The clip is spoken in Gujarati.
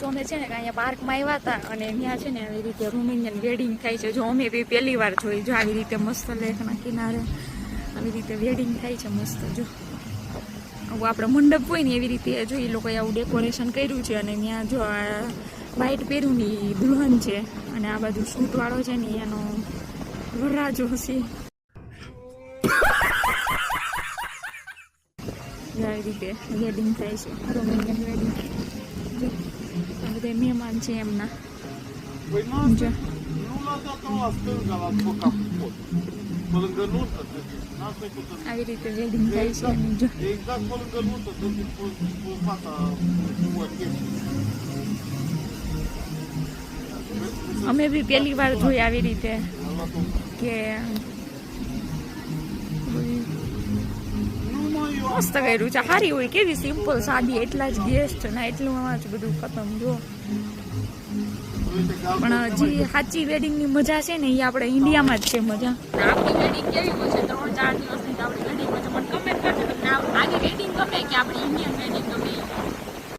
સો અમે છે ને અહીંયા પાર્કમાં આવ્યા હતા અને ત્યાં છે ને આવી રીતે રોમેનિયન વેડિંગ થાય છે. જો અમે બી પહેલી વાર જોઈ. જો આવી રીતે મસ્ત લેકના કિનારે આવી રીતે વેડિંગ થાય છે મસ્ત. જો આવું આપણે મંડપ હોય ને એવી રીતે જો એ લોકોએ આવું ડેકોરેશન કર્યું છે. અને ત્યાં જો આ વ્હાઈટ પહેર્યું ને એ દુલ્હન છે અને આ બાજુ સૂટવાળો છે ને એનો વરરાજો હશે. આવી રીતે વેડિંગ થાય છે રોમેનિયન વેડિંગ. જો આ બધા મહેમાન છે એમના. જો આવી રીતે વેડિંગ થાય છે. જો અમે બી પહેલી વાર જોઈ આવી રીતે કે મસ્ત કર્યું છે. સારી હોય કેવી સિમ્પલ સાદી. એટલા જ ગેસ્ટ ને એટલું જ બધું ખતમ. જો પણ હજી સાચી વેડિંગની મજા છે ને એ આપણે ઇન્ડિયામાં જ છે મજા. આપણી વેડિંગ કેવી હોય છે 3-4 દિવસની આપણી વેડિંગ હોય છે. પણ કમેન્ટ કરજો તમને આની વેડિંગ ગમે કે આપણી ઇન્ડિયન વેડિંગ ગમે.